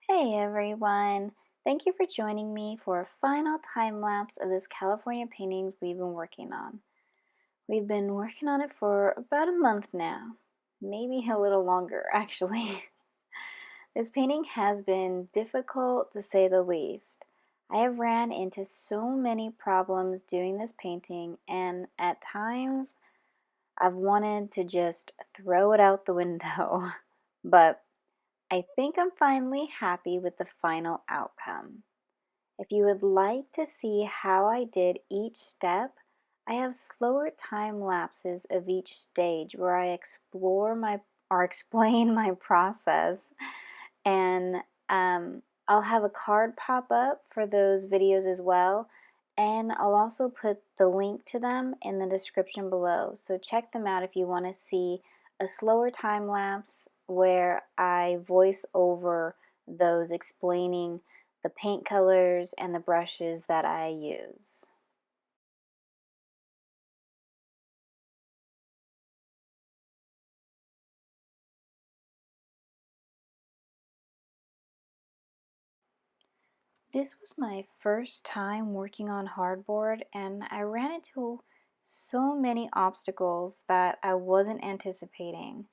Hey everyone! Thank you for joining me for a final time lapse of this California paintings we've been working on. We've been working on it for about a month now, maybe a little longer actually. This painting has been difficult to say the least. I have ran into so many problems doing this painting, and at times I've wanted to just throw it out the window. But I think I'm finally happy with the final outcome. If you would like to see how I did each step, I have slower time lapses of each stage where I explore my or explain my process, and I'll have a card pop up for those videos as well, and I'll also put the link to them in the description below, so check them out if you want to see a slower time lapse where I voice over those explaining the paint colors and the brushes that I use. This was my first time working on hardboard, and I ran into so many obstacles that I wasn't anticipating.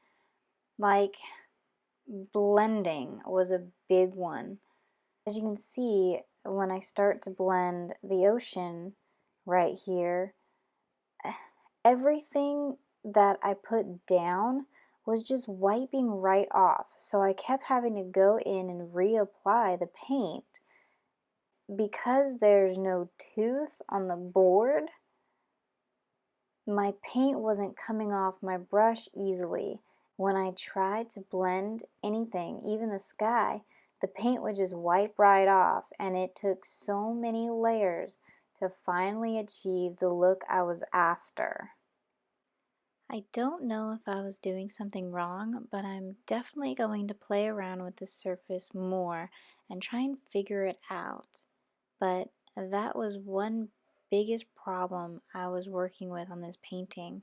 Like blending was a big one. As you can see, when I start to blend the ocean right here, everything that I put down was just wiping right off. So I kept having to go in and reapply the paint. Because there's no tooth on the board, my paint wasn't coming off my brush easily. When I tried to blend anything, even the sky, the paint would just wipe right off, and it took so many layers to finally achieve the look I was after. I don't know if I was doing something wrong, but I'm definitely going to play around with the surface more and try and figure it out. But that was one biggest problem I was working with on this painting.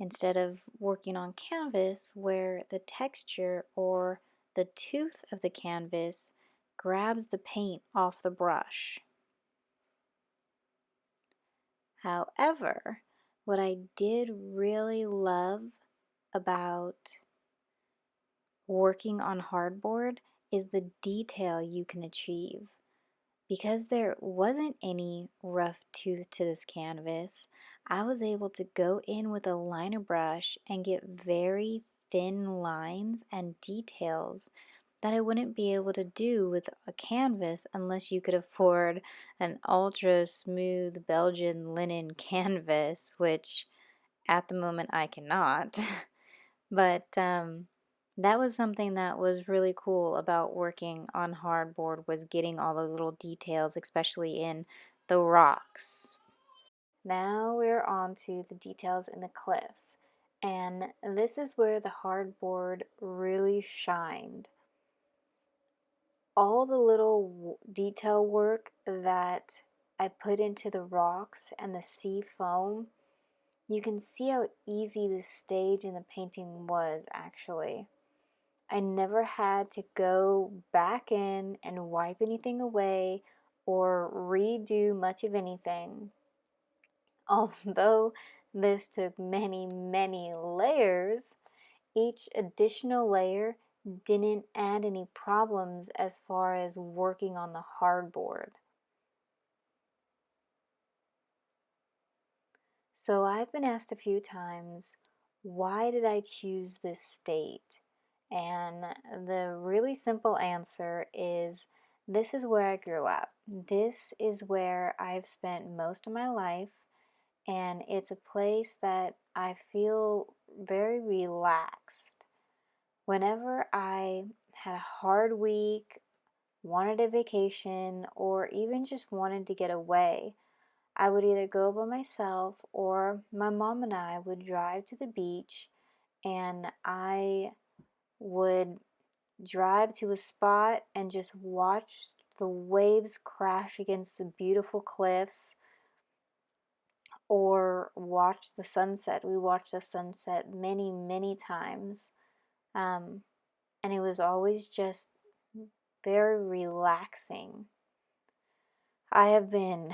Instead of working on canvas where the texture or the tooth of the canvas grabs the paint off the brush. However, what I did really love about working on hardboard is the detail you can achieve. Because there wasn't any rough tooth to this canvas, I was able to go in with a liner brush and get very thin lines and details that I wouldn't be able to do with a canvas unless you could afford an ultra smooth Belgian linen canvas, which at the moment I cannot. But that was something that was really cool about working on hardboard, was getting all the little details, especially in the rocks. Now we're on to the details in the cliffs, and this is where the hardboard really shined. All the little detail work that I put into the rocks and the sea foam, you can see how easy the stage in the painting was actually. I never had to go back in and wipe anything away or redo much of anything. Although this took many, many layers, each additional layer didn't add any problems as far as working on the hardboard. So I've been asked a few times, why did I choose this state? And the really simple answer is, this is where I grew up. This is where I've spent most of my life, and it's a place that I feel very relaxed. Whenever I had a hard week, wanted a vacation, or even just wanted to get away, I would either go by myself or my mom and I would drive to the beach, and I would drive to a spot and just watch the waves crash against the beautiful cliffs or watch the sunset. We watched the sunset many, many times. And it was always just very relaxing. I have been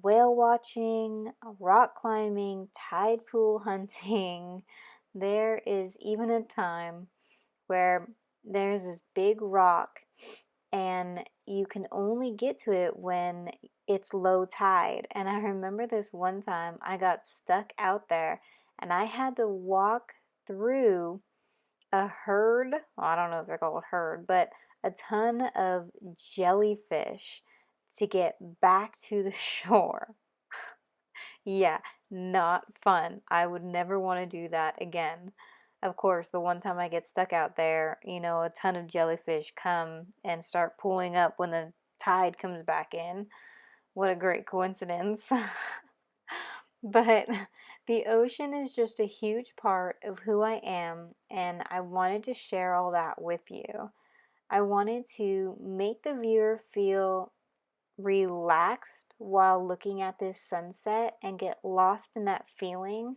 whale watching, rock climbing, tide pool hunting. There is even a time where there's this big rock and you can only get to it when it's low tide. And I remember this one time I got stuck out there and I had to walk through a herd. Well, I don't know if they're called herd, but a ton of jellyfish to get back to the shore. Yeah, not fun. I would never want to do that again. Of course, the one time I get stuck out there, a ton of jellyfish come and start pulling up when the tide comes back in. What a great coincidence. But the ocean is just a huge part of who I am, and I wanted to share all that with you. I wanted to make the viewer feel relaxed while looking at this sunset and get lost in that feeling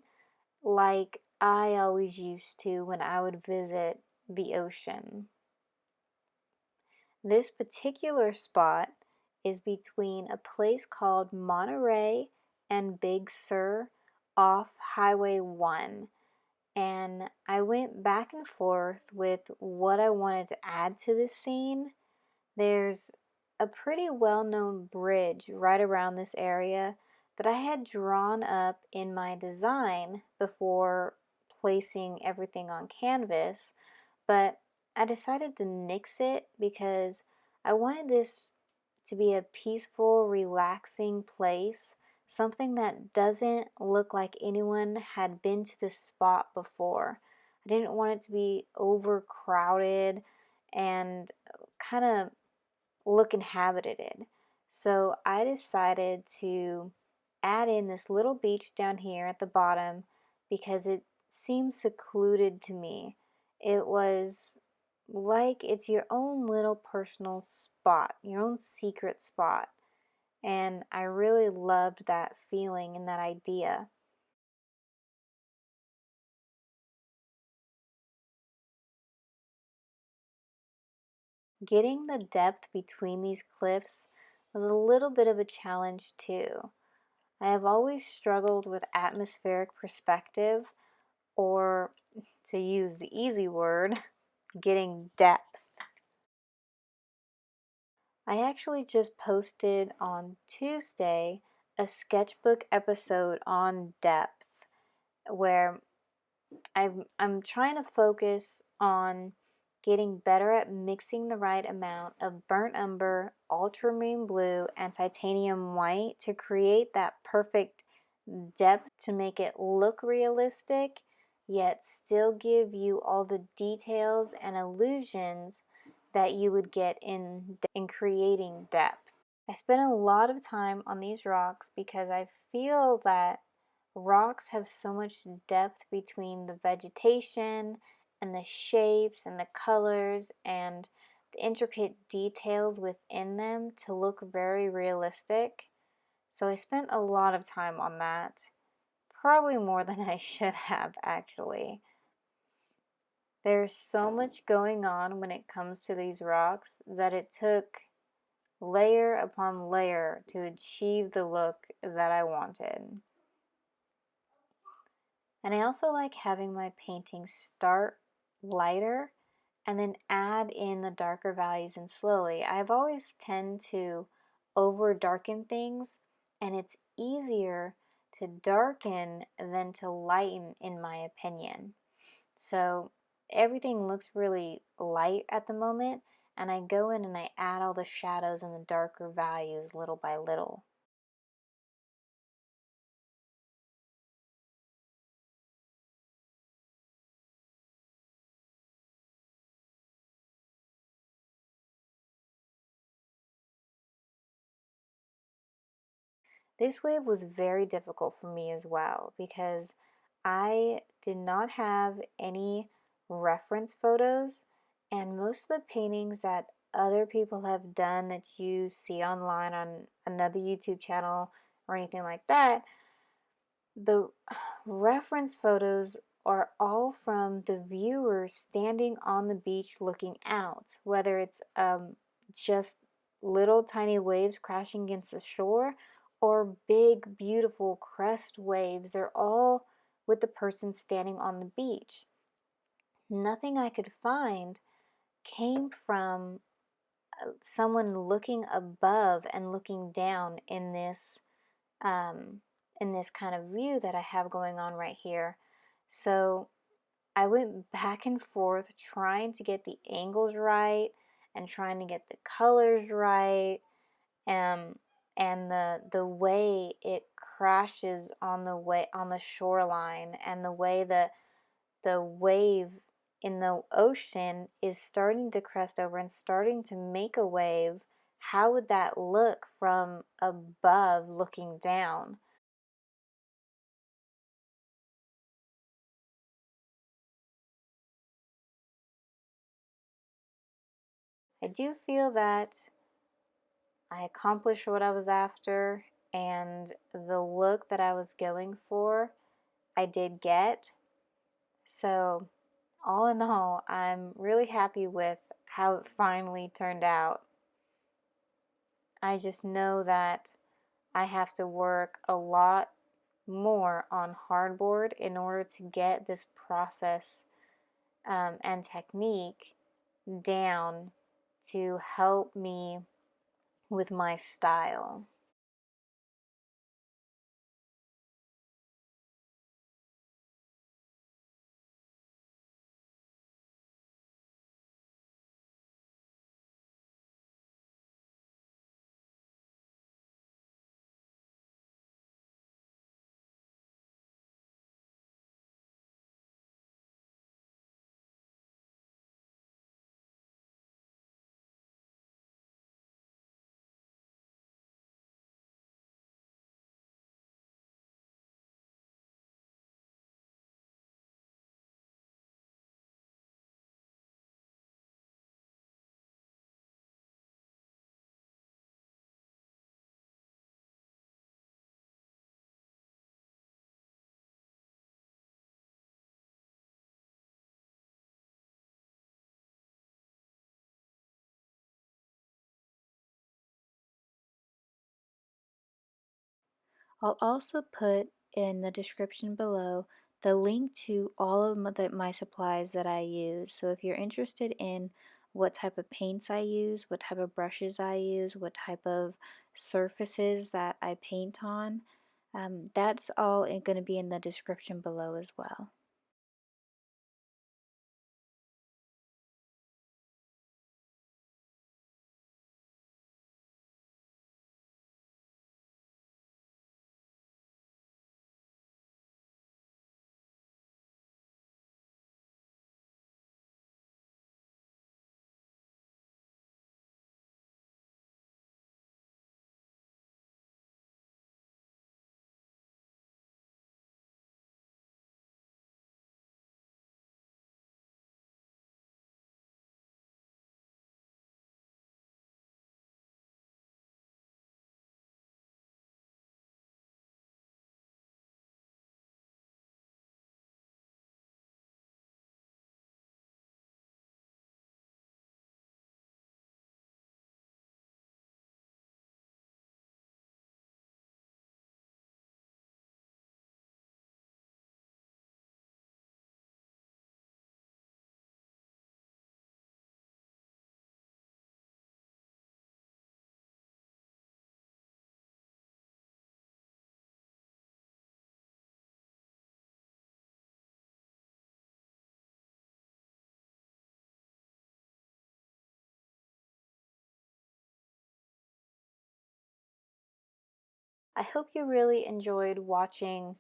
like I always used to when I would visit the ocean. This particular spot is between a place called Monterey and Big Sur off Highway 1. And I went back and forth with what I wanted to add to this scene. There's a pretty well-known bridge right around this area that I had drawn up in my design before placing everything on canvas, but I decided to nix it because I wanted this to be a peaceful, relaxing place, something that doesn't look like anyone had been to this spot before. I didn't want it to be overcrowded and kind of look inhabited. So I decided to add in this little beach down here at the bottom because it seemed secluded to me. It was like it's your own little personal spot, your own secret spot. And I really loved that feeling and that idea. Getting the depth between these cliffs was a little bit of a challenge too. I have always struggled with atmospheric perspective, or to use the easy word, getting depth. I actually just posted on Tuesday a sketchbook episode on depth where I'm trying to focus on getting better at mixing the right amount of burnt umber, ultramarine blue, and titanium white to create that perfect depth to make it look realistic, yet still give you all the details and illusions that you would get in creating depth. I spent a lot of time on these rocks because I feel that rocks have so much depth between the vegetation and the shapes and the colors and the intricate details within them to look very realistic. So I spent a lot of time on that, probably more than I should have actually. There's so much going on when it comes to these rocks that it took layer upon layer to achieve the look that I wanted. And I also like having my paintings start lighter and then add in the darker values and slowly. I've always tend to over darken things, and it's easier to darken than to lighten in my opinion. So everything looks really light at the moment, and I go in and I add all the shadows and the darker values little by little. This wave was very difficult for me as well because I did not have any reference photos, and most of the paintings that other people have done that you see online on another YouTube channel or anything like that, the reference photos are all from the viewers standing on the beach looking out, whether it's just little tiny waves crashing against the shore or big, beautiful crest waves. They're all with the person standing on the beach. Nothing I could find came from someone looking above and looking down um, in this kind of view that I have going on right here. So I went back and forth trying to get the angles right and trying to get the colors right, um, and the way it crashes on the shoreline, and the way the wave in the ocean is starting to crest over and starting to make a wave. How would that look from above looking down? I do feel that I accomplished what I was after, and the look that I was going for, I did get. So, all in all, I'm really happy with how it finally turned out. I just know that I have to work a lot more on hardboard in order to get this process and technique down to help me with my style. I'll also put in the description below the link to all of my supplies that I use. So if you're interested in what type of paints I use, what type of brushes I use, what type of surfaces that I paint on, that's all going to be in the description below as well. I hope you really enjoyed watching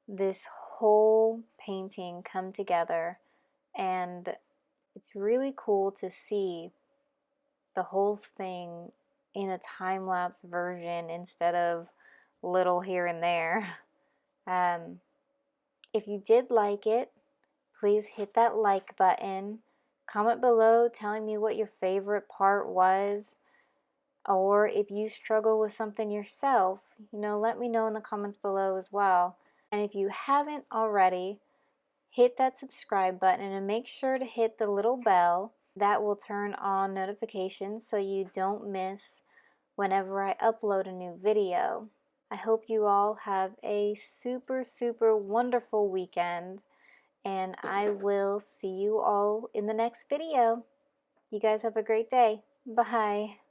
this whole painting come together, and it's really cool to see the whole thing in a time-lapse version instead of little here and there. Um, if you did like it, please hit that like button. Comment below telling me what your favorite part was, or if you struggle with something yourself, let me know in the comments below as well. And if you haven't already, hit that subscribe button and make sure to hit the little bell That will turn on notifications so you don't miss whenever I upload a new video. I hope you all have a super, super wonderful weekend, and I will see you all in the next video. You guys have a great day. Bye.